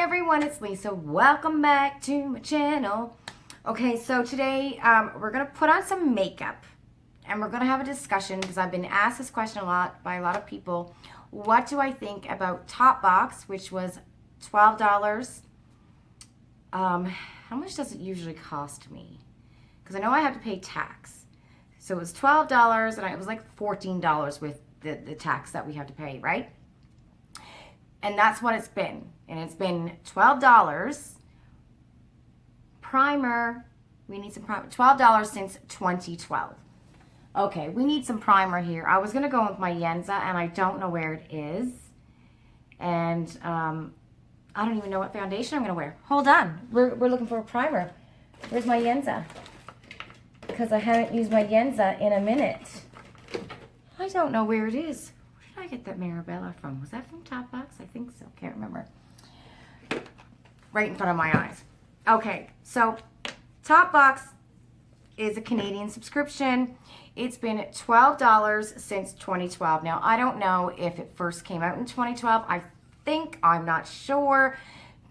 everyone, it's Lisa. Welcome back to my channel. Okay, so today we're going to put on some makeup and we're going to have a discussion because I've been asked this question a lot by a lot of people. What do I think about Topbox, which was $12? How much does it usually cost me? Because I know I have to pay tax. So it was $12 and it was like $14 with the tax that we have to pay, right? And that's what it's been. And it's been $12. Primer, we need some primer. $12 since 2012. Okay, we need some primer here. I was going to go with my Yenza, and I don't know where it is. And I don't even know what foundation I'm going to wear. Hold on. We're looking for a primer. Where's my Yenza? Because I haven't used my Yenza in a minute. I don't know where it is. Where did I get that Marabella from? Was that from Topbox? I think so. Can't remember. Right in front of my eyes. Okay, so Topbox is a Canadian subscription. It's been $12 since 2012. Now, I don't know if it first came out in 2012. I think, I'm not sure.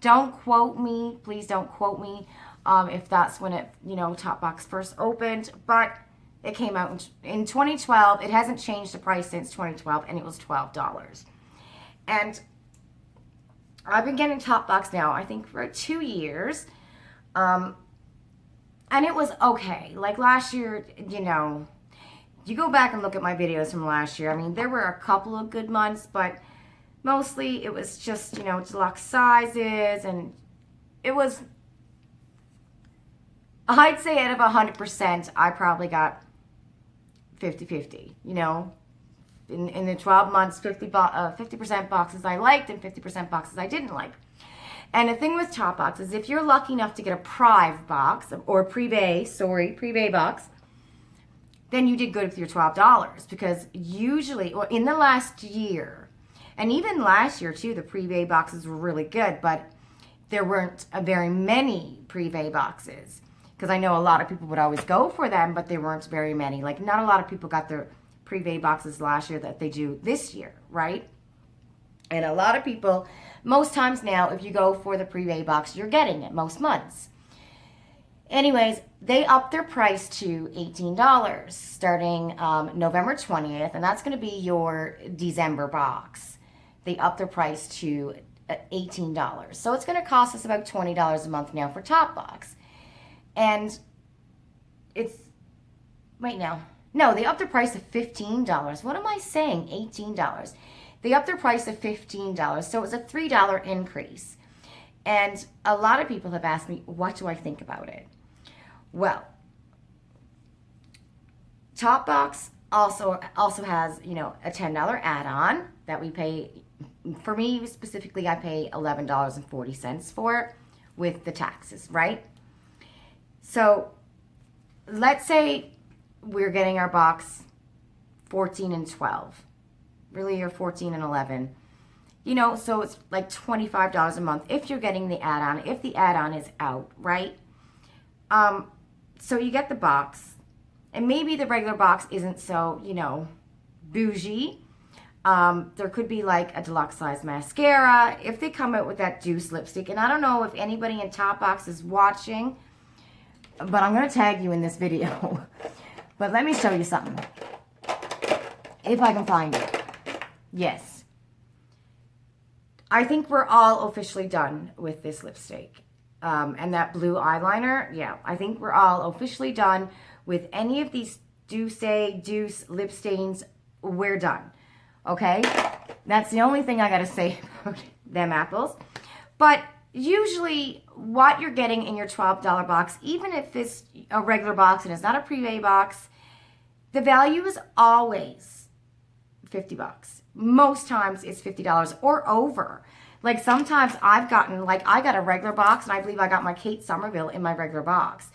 Don't quote me. Please don't quote me if that's when it, Topbox first opened. But it came out in 2012. It hasn't changed the price since 2012, and it was $12. And I've been getting Topbox now, I think, for 2 years. And it was okay. Like last year, you go back and look at my videos from last year. I mean, there were a couple of good months, but mostly it was just, deluxe sizes. And it was, I'd say out of 100%, I probably got 50-50, in the 12 months, 50% boxes I liked and 50% boxes I didn't like. And the thing with Topbox is if you're lucky enough to get a Prive box or Privé box, then you did good with your $12 because usually, or in the last year, and even last year too, the Privé boxes were really good, but there weren't very many Privé boxes because I know a lot of people would always go for them, but there weren't very many. Like not a lot of people got their Privé boxes last year that they do this year, right? And a lot of people, most times now, if you go for the Privé box, you're getting it most months. Anyways, they upped their price to $18 starting November 20th, and that's going to be your December box. They upped their price to $18. So it's going to cost us about $20 a month now for Topbox. And it's, wait now. No, they upped their price to $15. What am I saying? $18. They upped their price to $15. So it was a $3 increase. And a lot of people have asked me, what do I think about it? Well, Topbox also has, a $10 add-on that we pay. For me specifically, I pay $11.40 for it with the taxes, right? So let's say we're getting our box 14 and 12. Really, you're 14 and 11. So it's like $25 a month if you're getting the add-on, if the add-on is out, right? So you get the box, and maybe the regular box isn't so, bougie. There could be like a deluxe size mascara if they come out with that Juice lipstick. And I don't know if anybody in Topbox is watching, but I'm going to tag you in this video. But let me show you something. If I can find it. Yes. I think we're all officially done with this lipstick. And that blue eyeliner. Yeah, I think we're all officially done with any of these Juice lip stains. We're done. Okay? That's the only thing I got to say about them apples. But usually what you're getting in your $12 box, even if it's a regular box and it's not a Privé box, the value is always $50. Most times it's $50 or over. Like sometimes I've gotten, like I got a regular box and I believe I got my Kate Somerville in my regular box.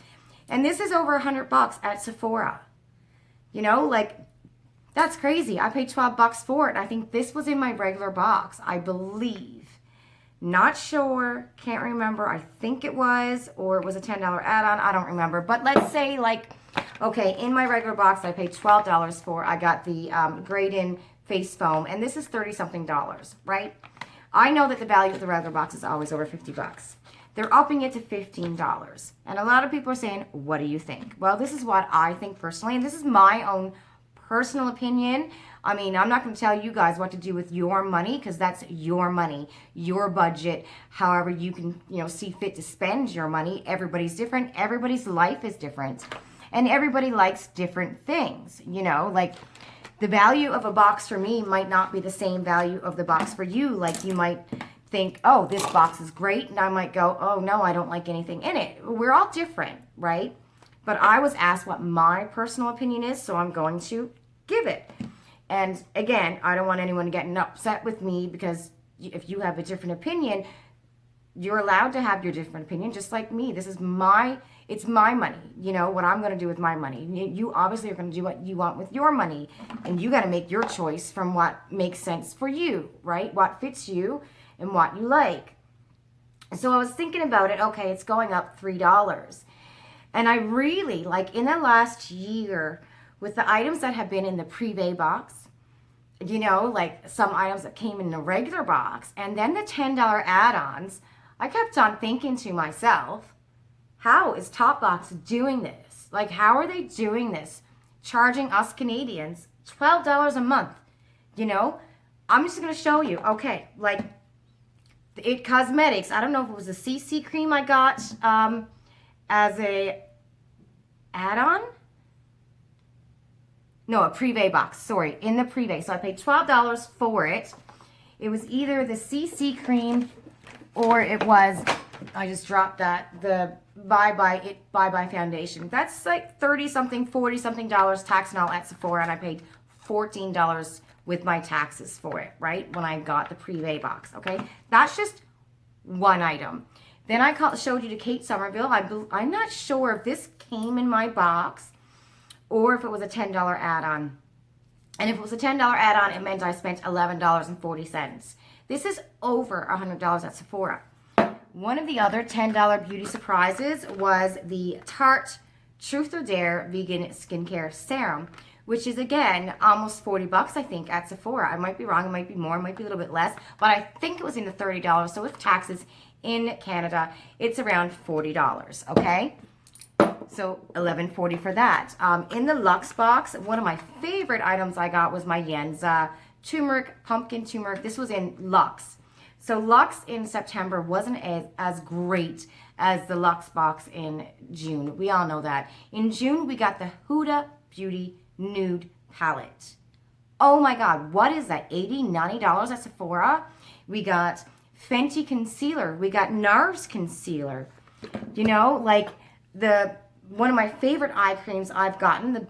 And this is over $100 at Sephora. Like that's crazy. I paid $12 for it. I think this was in my regular box, I believe. Not sure, can't remember. I think it was, or it was a $10 add-on. I don't remember. But let's say okay, in my regular box I paid $12 for. I got the Grwm face foam, and this is $30-something, right? I know that the value of the regular box is always over 50 bucks. They're upping it to $15. And a lot of people are saying, what do you think? Well, this is what I think personally, and this is my own personal opinion. I mean, I'm not going to tell you guys what to do with your money, because that's your money, your budget, however you can, see fit to spend your money. Everybody's different. Everybody's life is different. And everybody likes different things, like the value of a box for me might not be the same value of the box for you. Like you might think, oh, this box is great. And I might go, oh, no, I don't like anything in it. We're all different, right? But I was asked what my personal opinion is, so I'm going to give it. And again, I don't want anyone getting upset with me, because if you have a different opinion, you're allowed to have your different opinion, just like me. It's my money, what I'm going to do with my money. You obviously are going to do what you want with your money, and you got to make your choice from what makes sense for you, right? What fits you and what you like. So I was thinking about it. Okay, it's going up $3. And I really, like in the last year, with the items that have been in the Privé box, like some items that came in the regular box, and then the $10 add-ons, I kept on thinking to myself, how is Topbox doing this? Like, how are they doing this? Charging us Canadians $12 a month, I'm just going to show you. Okay, like It Cosmetics, I don't know if it was a CC cream I got as a add-on. No, a Privé box, sorry, in the Privé. So I paid $12 for it. It was either the CC cream or it was, I just dropped that, the Bye Bye foundation. That's like 30-something, 40-something dollars tax and all at Sephora, and I paid $14 with my taxes for it, right? When I got the Privé box, okay? That's just one item. Then I showed you to Kate Somerville. I'm not sure if this came in my box or if it was a $10 add-on. And if it was a $10 add-on, it meant I spent $11.40. This is over $100 at Sephora. One of the other $10 beauty surprises was the Tarte Truth or Dare Vegan Skincare Serum, which is, again, almost 40 bucks, I think, at Sephora. I might be wrong. It might be more. It might be a little bit less. But I think it was in the $30. So with taxes in Canada, it's around $40, okay? So $11.40 for that. In the Luxebox, one of my favorite items I got was my Yenza turmeric, pumpkin turmeric. This was in Luxe. So Luxe in September wasn't as great as the Luxebox in June. We all know that. In June, we got the Huda Beauty Nude Palette. Oh my God, what is that? $80, $90 at Sephora? We got Fenty Concealer. We got NARS Concealer. Like one of my favorite eye creams I've gotten, the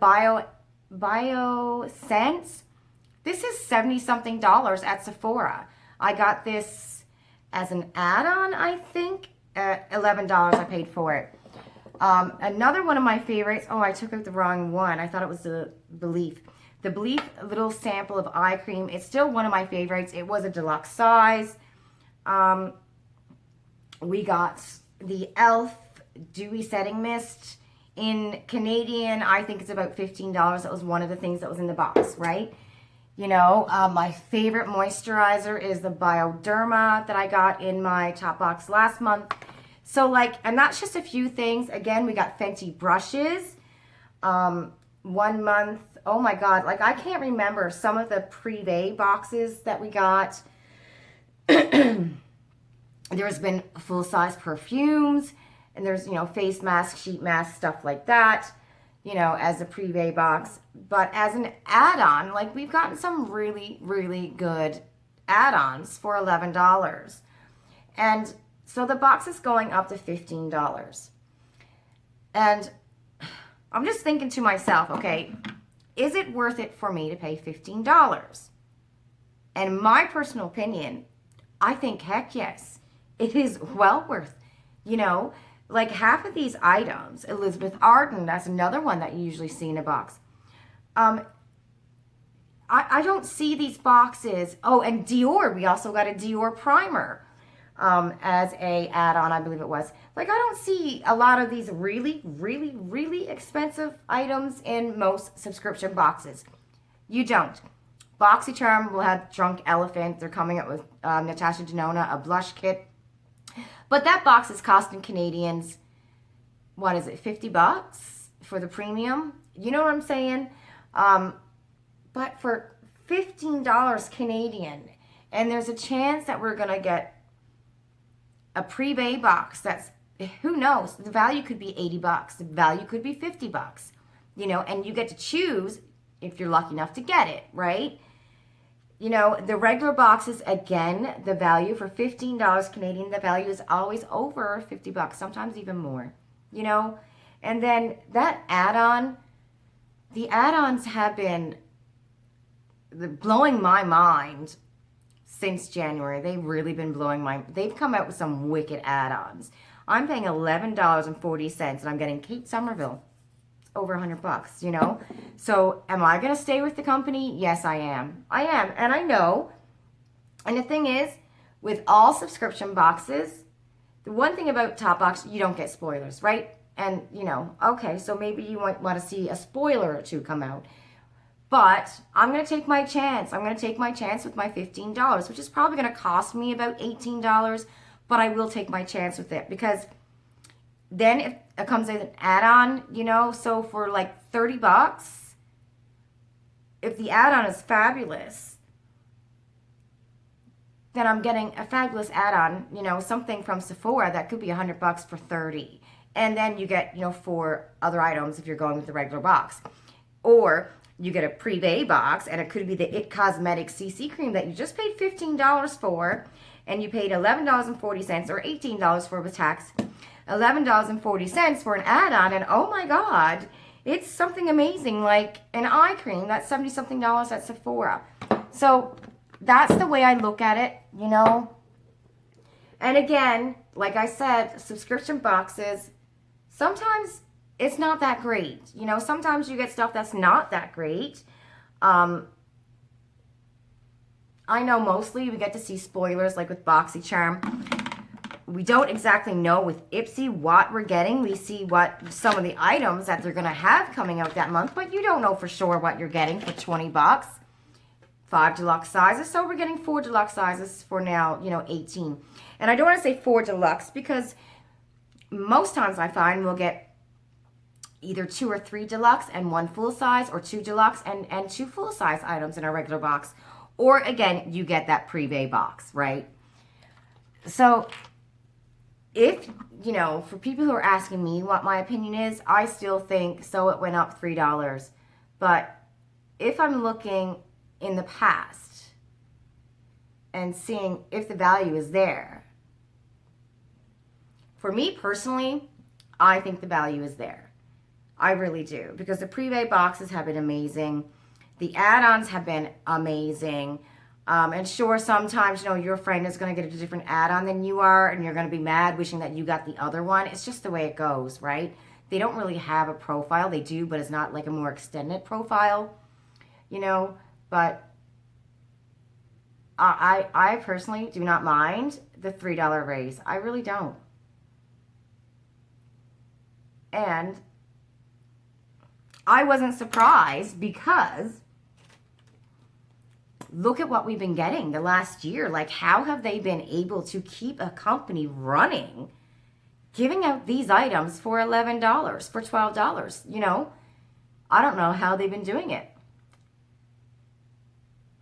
BioSense. This is $70-something at Sephora. I got this as an add-on, I think. $11 I paid for it. Another one of my favorites. Oh, I took out the wrong one. I thought it was the Belif. The Belif little sample of eye cream. It's still one of my favorites. It was a deluxe size. We got the e.l.f. Dewy Setting Mist. In Canadian, I think it's about $15. That was one of the things that was in the box, right? My favorite moisturizer is the Bioderma that I got in my Topbox last month. So, and that's just a few things. Again, we got Fenty brushes. 1 month. Oh, my God. I can't remember some of the Privé boxes that we got. There's been full-size perfumes. And there's, face mask, sheet mask, stuff like that. As a Privé box. But as an add-on, we've gotten some really, really good add-ons for $11. And so the box is going up to $15. And I'm just thinking to myself, okay, is it worth it for me to pay $15? And my personal opinion, I think, heck yes. It is well worth, half of these items. Elizabeth Arden, that's another one that you usually see in a box. I don't see these boxes. Oh, and Dior. We also got a Dior primer as a add-on, I believe it was. I don't see a lot of these really, really, really expensive items in most subscription boxes. You don't. Boxycharm will have Drunk Elephant. They're coming up with Natasha Denona, a blush kit. But that box is costing Canadians, what is it, $50 for the premium? You know what I'm saying? But for $15 Canadian, and there's a chance that we're going to get a pre-bay box that's, who knows, the value could be $80, the value could be $50, you know, and you get to choose if you're lucky enough to get it, right? You know, the regular boxes, again, the value for $15 Canadian, the value is always over $50, sometimes even more, you know? And then that add-on, the add-ons have been blowing my mind since January. They've really been blowing my, they've come out with some wicked add-ons. I'm paying $11.40 and I'm getting Kate Somerville. Over $100, you know? So am I going to stay with the company? Yes, I am. I am. And I know. And the thing is, with all subscription boxes, the one thing about Topbox, you don't get spoilers, right? And, you know, okay, so maybe you might want to see a spoiler or two come out. But I'm going to take my chance. I'm going to take my chance with my $15, which is probably going to cost me about $18, but I will take my chance with it because then if it comes with an add-on, you know, so for like $30, if the add-on is fabulous, then I'm getting a fabulous add-on, you know, something from Sephora that could be $100 for $30. And then you get, you know, 4 other items if you're going with the regular box. Or you get a pre-bay box, and it could be the It Cosmetics CC cream that you just paid $15 for, and you paid $11.40 or $18 for with tax, $11.40 for an add-on, and oh my God, it's something amazing, like an eye cream that's $70-something at Sephora. So that's the way I look at it, you know. And again, like I said, subscription boxes, sometimes it's not that great. You know, sometimes you get stuff that's not that great. I know mostly we get to see spoilers, like with Boxycharm. We don't exactly know with Ipsy what we're getting. We see what some of the items that they're going to have coming out that month, but you don't know for sure what you're getting for $20. 5 deluxe sizes, so we're getting 4 deluxe sizes for now, you know, 18. And I don't want to say 4 deluxe because most times I find we'll get either 2 or 3 deluxe and 1 full size, or 2 deluxe and 2 full size items in our regular box. Or again, you get that pre-bay box, right? So if, you know, for people who are asking me what my opinion is, I still think so it went up $3. But if I'm looking in the past and seeing if the value is there, for me personally, I think the value is there. I really do, because the pre-bay boxes have been amazing. The add-ons have been amazing. And sure, sometimes, you know, your friend is going to get a different add-on than you are, and you're going to be mad wishing that you got the other one. It's just the way it goes, right? They don't really have a profile. They do, but it's not like a more extended profile, you know. But I personally do not mind the $3 raise. I really don't. And I wasn't surprised because look at what we've been getting the last year. Like, how have they been able to keep a company running, giving out these items for $11, for $12, you know? I don't know how they've been doing it.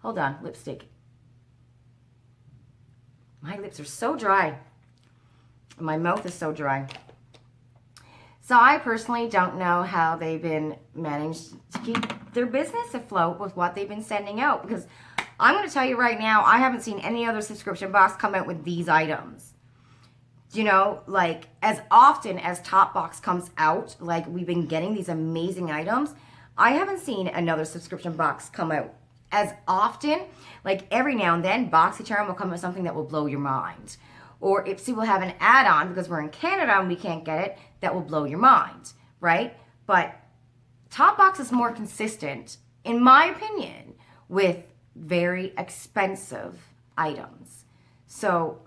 Hold on, lipstick. My lips are so dry. My mouth is so dry. So I personally don't know how they've been managed to keep their business afloat with what they've been sending out. Because I'm going to tell you right now, I haven't seen any other subscription box come out with these items. You know, like as often as Topbox comes out, like we've been getting these amazing items, I haven't seen another subscription box come out as often. Like every now and then, Boxycharm will come with something that will blow your mind. Or Ipsy will have an add-on because we're in Canada and we can't get it, that will blow your mind, right? But Topbox is more consistent, in my opinion, with very expensive items. So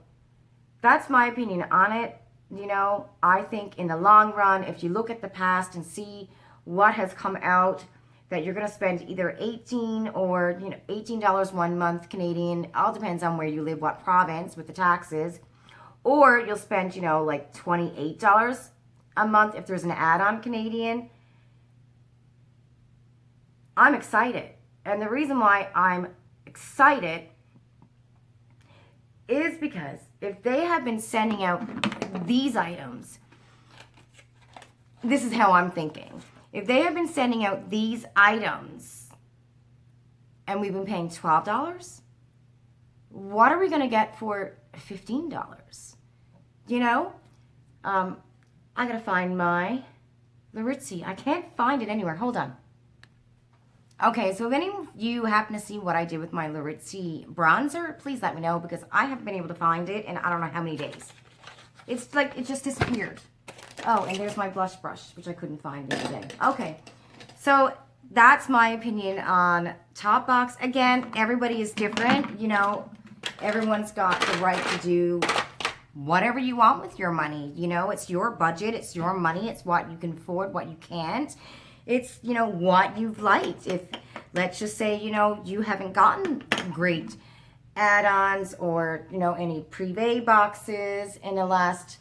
that's my opinion on it. You know, I think in the long run, if you look at the past and see what has come out, that you're going to spend either 18 or, you know, $18 one month Canadian, all depends on where you live, what province with the taxes, or you'll spend, you know, like $28 a month if there's an add-on Canadian. I'm excited. And the reason why I'm excited is because if they have been sending out these items, this is how I'm thinking. If they have been sending out these items and we've been paying $12, what are we going to get for $15? You know? I got to find my Laritzi. I can't find it anywhere. Hold on. Okay, so if any of you happen to see what I did with my Laritzi bronzer, please let me know because I haven't been able to find it in I don't know how many days. It's like it just disappeared. Oh, and there's my blush brush, which I couldn't find the other day. Okay, so that's my opinion on Topbox. Again, everybody is different. You know, everyone's got the right to do whatever you want with your money. You know, it's your budget. It's your money. It's what you can afford, what you can't. It's, you know, what you've liked. If, let's just say, you know, you haven't gotten great add-ons or, you know, any privé boxes in the last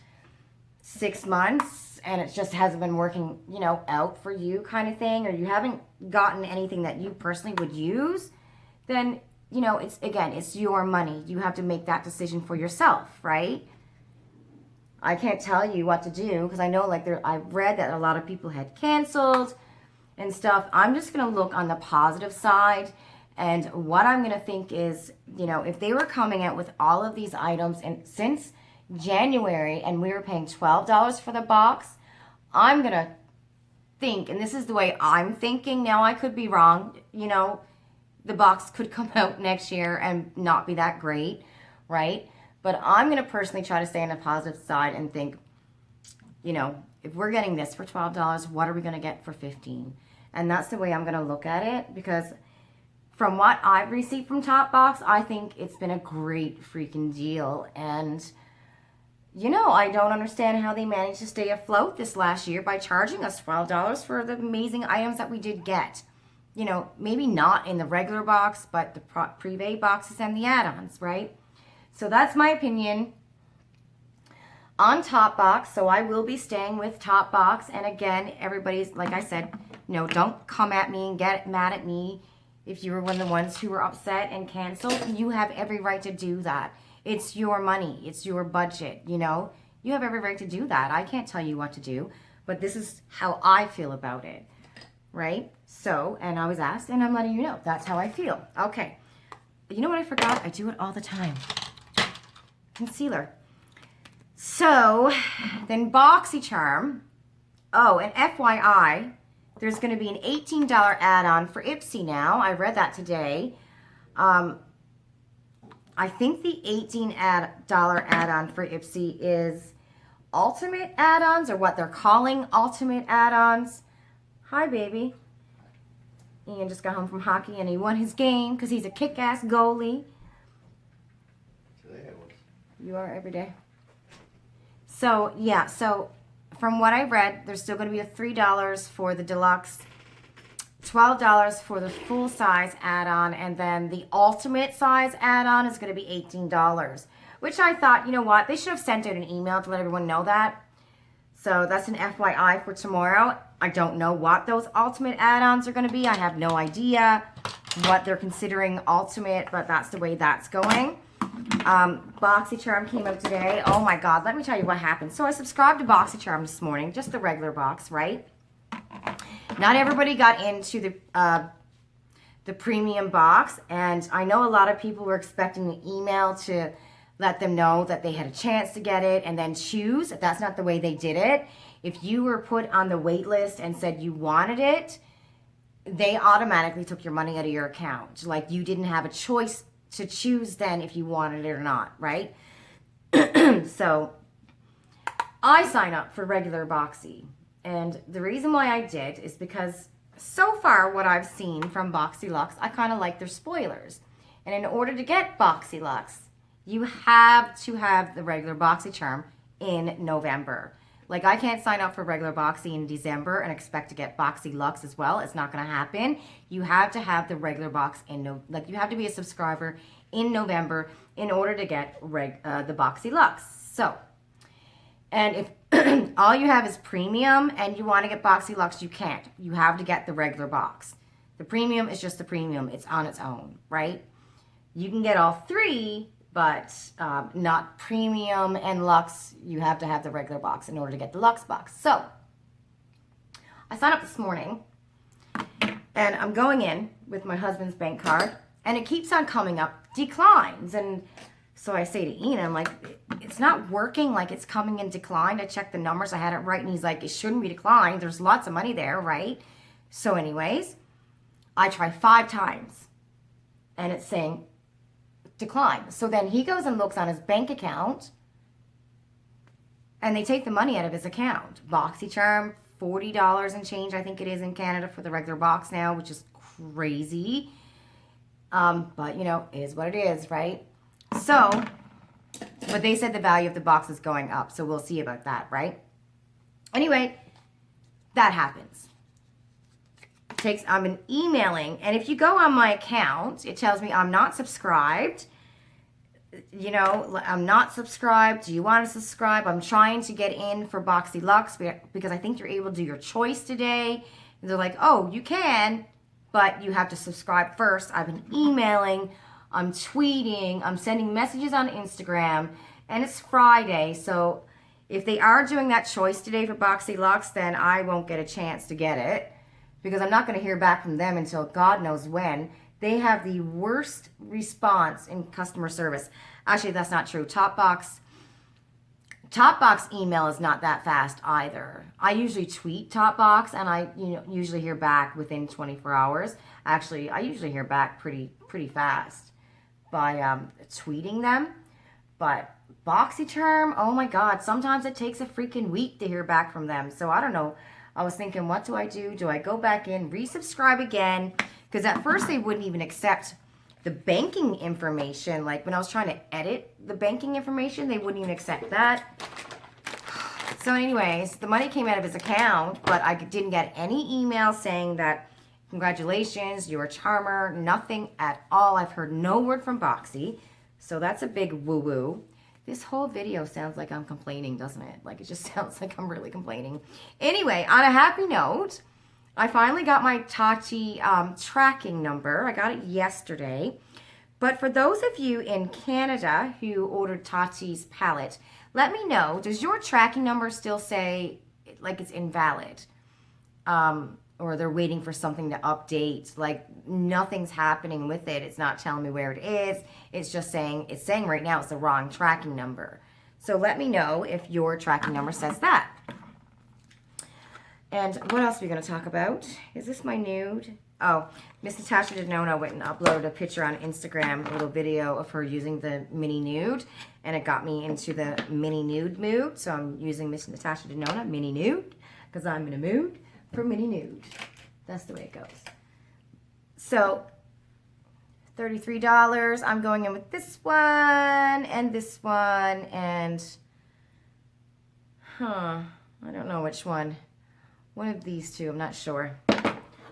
6 months and it just hasn't been working, you know, out for you kind of thing, or you haven't gotten anything that you personally would use, then, you know, it's, again, it's your money. You have to make that decision for yourself, right? I can't tell you what to do because I know, like, I've read that a lot of people had canceled and stuff. I'm just going to look on the positive side, and what I'm going to think is, you know, if they were coming out with all of these items and since January and we were paying $12 for the box, I'm going to think, and this is the way I'm thinking, now I could be wrong, you know, the box could come out next year and not be that great, right? But I'm going to personally try to stay on the positive side and think, you know, if we're getting this for $12, what are we going to get for $15? And that's the way I'm going to look at it, because from what I've received from Topbox, I think it's been a great freaking deal. And, you know, I don't understand how they managed to stay afloat this last year by charging us $12 for the amazing items that we did get. You know, maybe not in the regular box, but the privé boxes and the add-ons, right? So that's my opinion on Topbox. So I will be staying with Topbox. And again, everybody's, like I said, you know, don't come at me and get mad at me if you were one of the ones who were upset and canceled. You have every right to do that. It's your money. It's your budget, you know. You have every right to do that. I can't tell you what to do, but this is how I feel about it, right? So, and I was asked, and I'm letting you know, that's how I feel. Okay. You know what I forgot? I do it all the time. Concealer. So, then Boxycharm. Oh, and FYI, there's going to be an $18 add-on for Ipsy now. I read that today. I think the $18 add-on for Ipsy is ultimate add-ons, or what they're calling ultimate add-ons. Hi, baby. Ian just got home from hockey and he won his game because he's a kick-ass goalie. Today I was. You are every day. So, yeah, so from what I read, there's still going to be a $3 for the deluxe, $12 for the full-size add-on, and then the ultimate size add-on is going to be $18, which I thought, you know what, they should have sent out an email to let everyone know that. So that's an FYI for tomorrow. I don't know what those ultimate add-ons are going to be. I have no idea what they're considering ultimate, but that's the way that's going. Boxycharm came out today. Oh my God, let me tell you what happened. So I subscribed to Boxycharm this morning, just the regular box, right? Not everybody got into the premium box, and I know a lot of people were expecting an email to let them know that they had a chance to get it and then choose. That's not the way they did it. If you were put on the wait list and said you wanted it, they automatically took your money out of your account. Like, you didn't have a choice to choose then if you wanted it or not, right? So I sign up for regular Boxy. And the reason why I did is because so far what I've seen from Boxylux, I kind of like their spoilers. And in order to get Boxylux, you have to have the regular Boxycharm in November. Like, I can't sign up for regular Boxy in December and expect to get Boxy Lux as well. It's not going to happen. You have to have the regular box you have to be a subscriber in November in order to get the Boxy Lux. So, and if all you have is premium and you want to get Boxy Lux, you can't. You have to get the regular box. The premium is just the premium. It's on its own, right? You can get all three, but not premium and Lux. You have to have the regular box in order to get the Luxebox. So, I signed up this morning, and I'm going in with my husband's bank card, and it keeps on coming up declines. And so I say to Ian, I'm like, it's not working, like it's coming in declined. I checked the numbers, I had it right, and he's like, it shouldn't be declined. There's lots of money there, right? So anyways, I try 5 times, and it's saying decline. So then he goes and looks on his bank account, and they take the money out of his account. Boxycharm, $40 and change, I think it is in Canada for the regular box now, which is crazy. But, you know, it is what it is, right? So, but they said the value of the box is going up, so we'll see about that, right? Anyway, that happens. I've been emailing, and if you go on my account, it tells me I'm not subscribed. You know, I'm not subscribed. Do you want to subscribe? I'm trying to get in for Boxy Lux because I think you're able to do your choice today. And they're like, oh, you can, but you have to subscribe first. I've been emailing, I'm tweeting, I'm sending messages on Instagram, and it's Friday, so if they are doing that choice today for Boxy Lux, then I won't get a chance to get it, because I'm not going to hear back from them until God knows when. They have the worst response in customer service. Actually, that's not true. Topbox email is not that fast either. I usually tweet Topbox, and I usually hear back within 24 hours. Actually, I usually hear back pretty fast by tweeting them. But Boxycharm, oh my God, sometimes it takes a freaking week to hear back from them. So I don't know. I was thinking, what do I do? Do I go back in, resubscribe again? Because at first they wouldn't even accept the banking information. Like when I was trying to edit the banking information, they wouldn't even accept that. So anyways, the money came out of his account, but I didn't get any email saying that, congratulations, you're a charmer, nothing at all. I've heard no word from Boxy. So that's a big woo-woo. This whole video sounds like I'm complaining, doesn't it? Like, it just sounds like I'm really complaining. Anyway, on a happy note, I finally got my Tati tracking number. I got it yesterday. But for those of you in Canada who ordered Tati's palette, let me know, does your tracking number still say, like, it's invalid? Or they're waiting for something to update, like nothing's happening with it. It's not telling me where it is. It's just saying, right now it's the wrong tracking number. So let me know if your tracking number says that. And what else are we going to talk about? Is this my nude? Oh, Miss Natasha Denona went and uploaded a picture on Instagram, a little video of her using the mini nude, and it got me into the mini nude mood. So I'm using Miss Natasha Denona mini nude because I'm in a mood for mini nude. That's the way it goes. So $33. I'm going in with this one and this one and I don't know which one. One of these two, I'm not sure.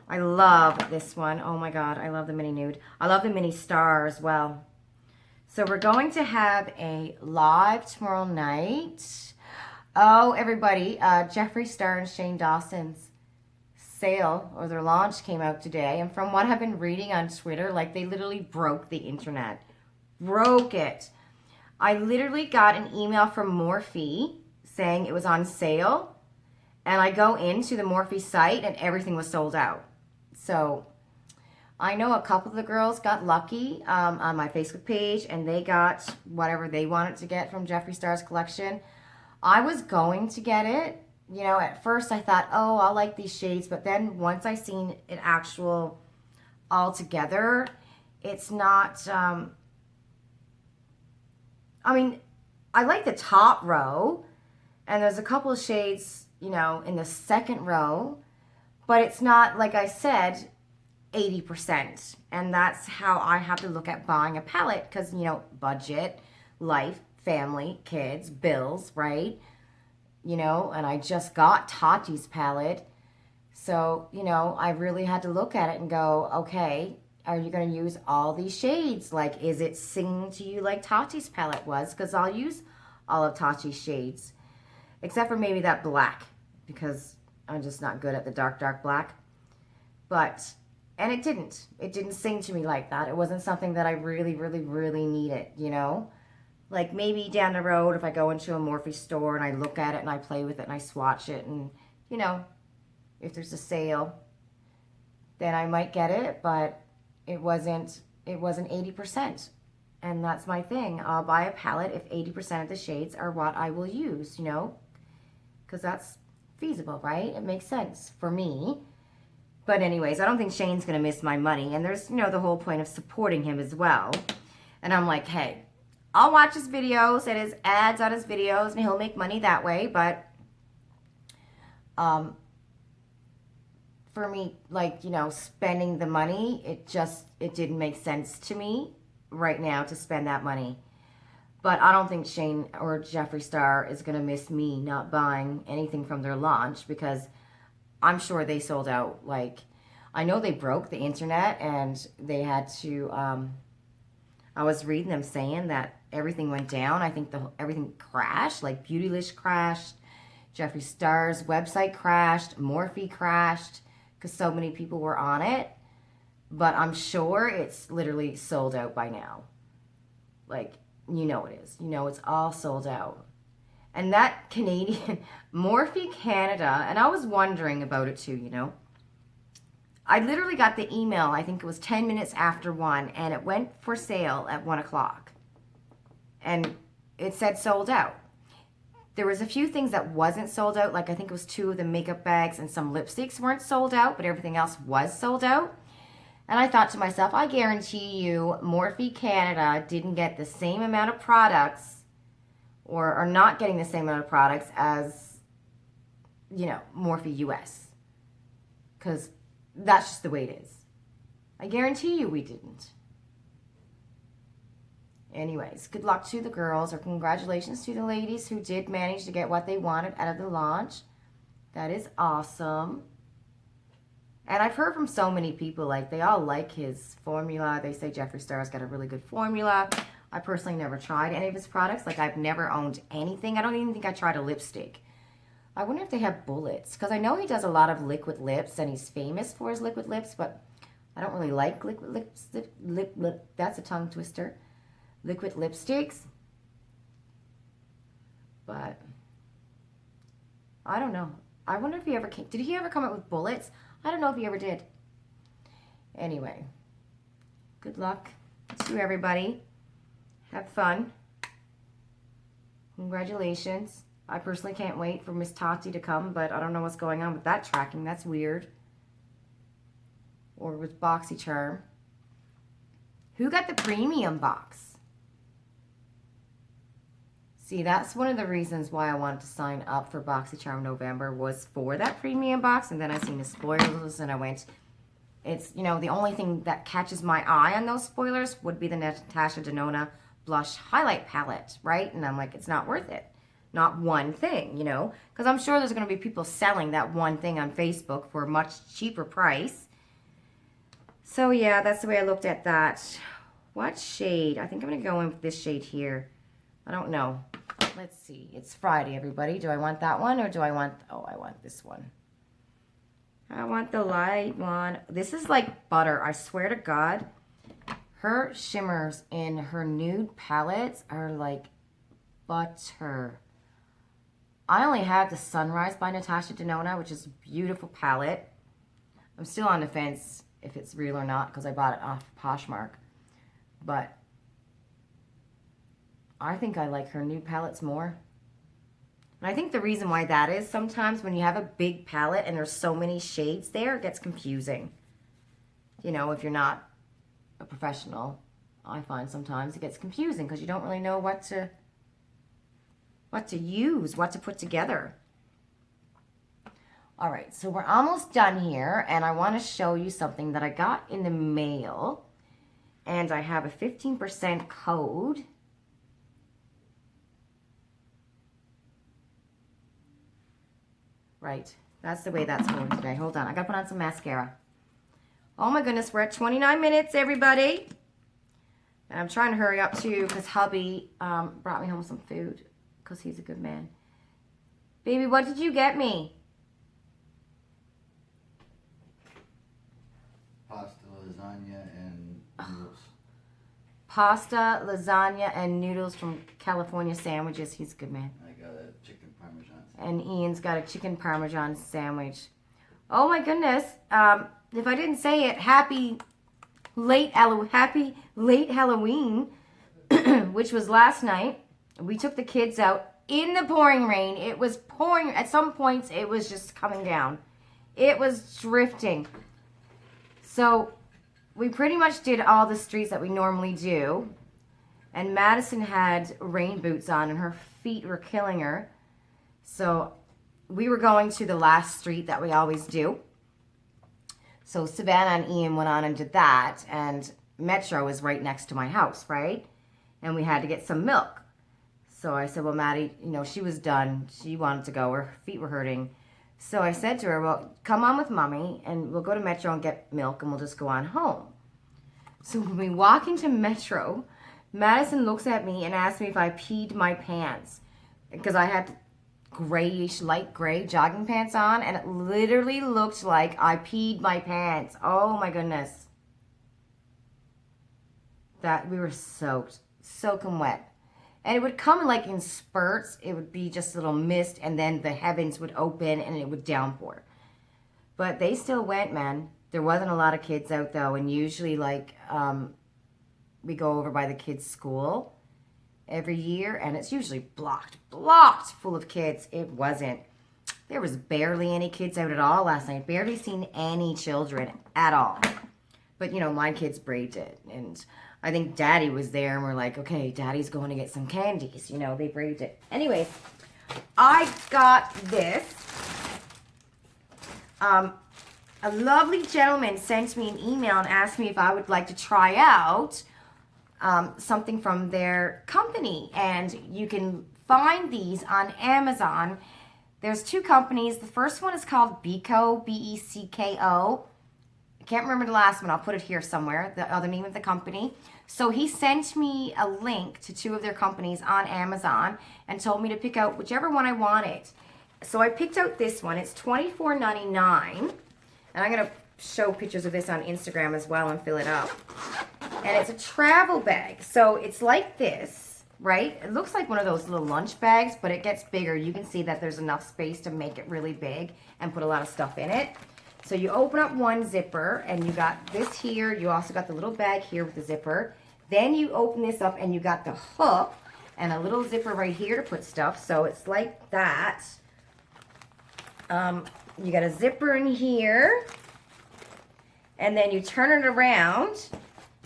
I love this one. Oh my God, I love the mini nude. I love the mini star as well. So we're going to have a live tomorrow night. Oh, everybody, Jeffree Star and Shane Dawson's sale or their launch came out today, and from what I've been reading on Twitter, like they literally broke the internet. Broke it. I literally got an email from Morphe saying it was on sale, and I go into the Morphe site and everything was sold out. So I know a couple of the girls got lucky on my Facebook page, and they got whatever they wanted to get from Jeffree Star's collection. I was going to get it. You know, at first I thought, oh, I like these shades. But then once I seen it actual all together, it's not, I mean, I like the top row. And there's a couple of shades, you know, in the second row. But it's not, like I said, 80%. And that's how I have to look at buying a palette. Because, you know, budget, life, family, kids, bills, right? you know, and I just got Tati's palette. So, you know, I really had to look at it and go, okay, are you going to use all these shades? Like, is it singing to you like Tati's palette was? Because I'll use all of Tati's shades, except for maybe that black, because I'm just not good at the dark, dark black. But, and it didn't sing to me like that. It wasn't something that I really, really, really needed, you know? Like maybe down the road, if I go into a Morphe store and I look at it and I play with it and I swatch it and, you know, if there's a sale, then I might get it, but it wasn't 80%. And that's my thing. I'll buy a palette if 80% of the shades are what I will use, you know, because that's feasible, right? It makes sense for me. But anyways, I don't think Shane's going to miss my money. And there's, you know, the whole point of supporting him as well. And I'm like, hey, I'll watch his videos and his ads on his videos and he'll make money that way. But for me, like, you know, spending the money, it didn't make sense to me right now to spend that money. But I don't think Shane or Jeffree Star is going to miss me not buying anything from their launch, because I'm sure they sold out. Like, I know they broke the internet and they had to, I was reading them saying that everything went down. I think everything crashed, like Beautylish crashed, Jeffree Star's website crashed, Morphe crashed, because so many people were on it. But I'm sure it's literally sold out by now. Like, you know it is. You know it's all sold out. And that Canadian, Morphe Canada, and I was wondering about it too, you know. I literally got the email, I think it was 10 minutes after 1, and it went for sale at 1 o'clock. And it said sold out. There was a few things that wasn't sold out, like I think it was 2 of the makeup bags and some lipsticks weren't sold out, but everything else was sold out. And I thought to myself, I guarantee you Morphe Canada didn't get the same amount of products, or are not getting the same amount of products as, you know, Morphe US. Because that's just the way it is. I guarantee you we didn't. Anyways, good luck to the girls, or congratulations to the ladies who did manage to get what they wanted out of the launch. That is awesome. And I've heard from so many people, like, they all like his formula. They say Jeffree Star's got a really good formula. I personally never tried any of his products. Like, I've never owned anything. I don't even think I tried a lipstick. I wonder if they have bullets, because I know he does a lot of liquid lips, and he's famous for his liquid lips, but I don't really like liquid lips. That's a tongue twister. Liquid lipsticks. But I don't know. I wonder if he ever came. Did he ever come up with bullets? I don't know if he ever did. Anyway, good luck to everybody. Have fun. Congratulations. I personally can't wait for Miss Tati to come, but I don't know what's going on with that tracking. That's weird. Or with Boxycharm. Who got the premium box? See, that's one of the reasons why I wanted to sign up for Boxycharm November, was for that premium box. And then I seen the spoilers and I went, it's, you know, the only thing that catches my eye on those spoilers would be the Natasha Denona blush highlight palette, right? And I'm like, it's not worth it. Not one thing, you know, because I'm sure there's going to be people selling that one thing on Facebook for a much cheaper price. So yeah, that's the way I looked at that. What shade? I think I'm going to go in with this shade here. I don't know. Let's see. It's Friday, everybody. Do I want that one, or do I want... Oh, I want this one. I want the light one. This is like butter. I swear to God. Her shimmers in her nude palettes are like butter. I only have the Sunrise by Natasha Denona, which is a beautiful palette. I'm still on the fence if it's real or not, because I bought it off Poshmark. But I think I like her nude palettes more. And I think the reason why that is, sometimes when you have a big palette and there's so many shades there, it gets confusing. You know, if you're not a professional, I find sometimes it gets confusing because you don't really know what to use, what to put together. All right, so we're almost done here, and I want to show you something that I got in the mail. And I have a 15% code. Right. That's the way that's going today. Hold on. I got to put on some mascara. Oh my goodness. We're at 29 minutes, everybody. And I'm trying to hurry up too because hubby brought me home some food because he's a good man. Baby, what did you get me? Pasta, lasagna, and noodles. Pasta, lasagna, and noodles from California Sandwiches. He's a good man. I got a chicken parmesan. And Ian's got a chicken parmesan sandwich. Oh my goodness. If I didn't say it, happy late Halloween, which was last night. We took the kids out in the pouring rain. It was pouring. At some points, it was just coming down. It was drifting. So we pretty much did all the streets that we normally do. And Madison had rain boots on and her feet were killing her. So we were going to the last street that we always do. So Savannah and Ian went on and did that. And Metro is right next to my house, right? And we had to get some milk. So I said, well, Maddie, she was done. She wanted to go. Her feet were hurting. So I said to her, well, come on with Mommy and we'll go to Metro and get milk and we'll just go on home. So when we walk into Metro, Madison looks at me and asks me if I peed my pants. Because I had grayish, light gray jogging pants on, and it literally looked like I peed my pants. Oh my goodness. That we were soaked, soaking wet. And it would come like in spurts. It would be just a little mist, and then the heavens would open and it would downpour. But they still went, man. There wasn't a lot of kids out though, and usually we go over by the kids' school every year, and it's usually blocked full of kids. It wasn't. There was barely any kids out at all last night. Barely seen any children at all. But, my kids braved it. And I think Daddy was there, and we're like, okay, Daddy's going to get some candies. They braved it. Anyways, I got this. A lovely gentleman sent me an email and asked me if I would like to try out something from their company, and you can find these on Amazon. There's two companies. The first one is called Becko, Becko. I can't remember the last one. I'll put it here somewhere, the other name of the company. So he sent me a link to two of their companies on Amazon and told me to pick out whichever one I wanted. So I picked out this one. It's $24.99, and I'm gonna show pictures of this on Instagram as well and fill it up. And it's a travel bag. So it's like this, right? It looks like one of those little lunch bags, but it gets bigger. You can see that there's enough space to make it really big and put a lot of stuff in it. So you open up one zipper, and you got this here. You also got the little bag here with the zipper. Then you open this up, and you got the hook and a little zipper right here to put stuff. So it's like that. You got a zipper in here. And then you turn it around,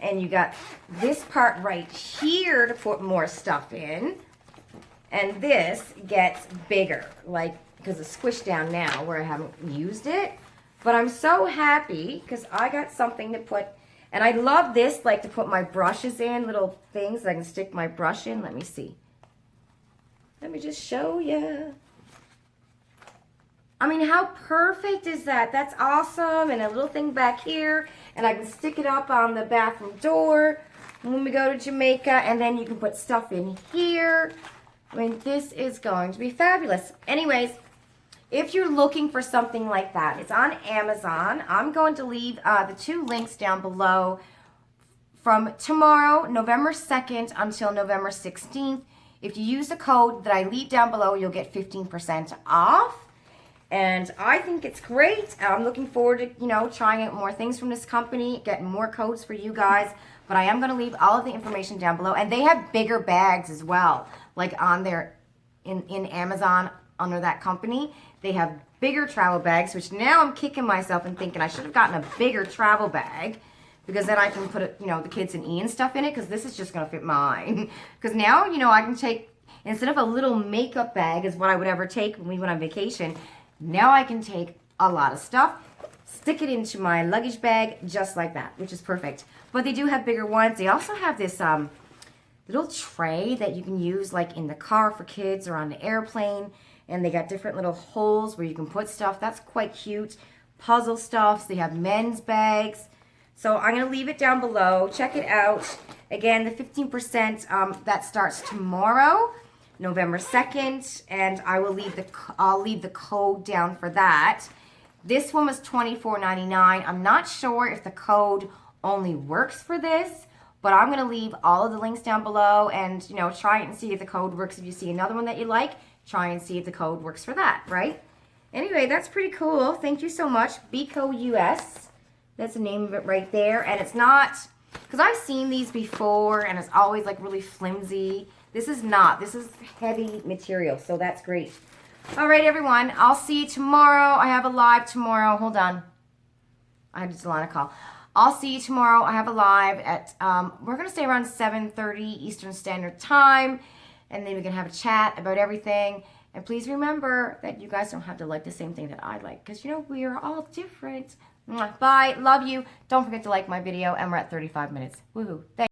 and you got this part right here to put more stuff in. And this gets bigger, because it's squished down now where I haven't used it. But I'm so happy because I got something to put, and I love this, to put my brushes in, little things that I can stick my brush in. Let me see. Let me just show you. I mean, how perfect is that? That's awesome. And a little thing back here. And I can stick it up on the bathroom door when we go to Jamaica. And then you can put stuff in here. I mean, this is going to be fabulous. Anyways, if you're looking for something like that, it's on Amazon. I'm going to leave the two links down below from tomorrow, November 2nd, until November 16th. If you use the code that I leave down below, you'll get 15% off. And I think it's great. I'm looking forward to, trying out more things from this company, getting more codes for you guys. But I am going to leave all of the information down below. And they have bigger bags as well, on their, in Amazon, under that company. They have bigger travel bags, which now I'm kicking myself and thinking I should have gotten a bigger travel bag. Because then I can put, the kids and Ian stuff in it, because this is just going to fit mine. Because now, I can take, instead of a little makeup bag is what I would ever take when we went on vacation, now I can take a lot of stuff, stick it into my luggage bag just like that, which is perfect. But they do have bigger ones. They also have this little tray that you can use in the car for kids or on the airplane. And they got different little holes where you can put stuff. That's quite cute. Puzzle stuffs. They have men's bags. So I'm going to leave it down below. Check it out. Again, the 15% that starts tomorrow, November 2nd, and I'll leave the code down for that. This one was $24.99. I'm not sure if the code only works for this, but I'm going to leave all of the links down below and, you know, try it and see if the code works. If you see another one that you like, try and see if the code works for that, right? Anyway, that's pretty cool. Thank you so much. Beco US. That's the name of it right there. And it's not, because I've seen these before and it's always like really flimsy. This is not. This is heavy material, so that's great. All right, everyone. I'll see you tomorrow. I have a live tomorrow. Hold on. I had Delana call. I'll see you tomorrow. I have a live at, we're going to stay around 7:30 Eastern Standard Time, and then we can have a chat about everything. And please remember that you guys don't have to like the same thing that I like, because, you know, we are all different. Bye. Love you. Don't forget to like my video, and we're at 35 minutes. Woohoo. Thanks.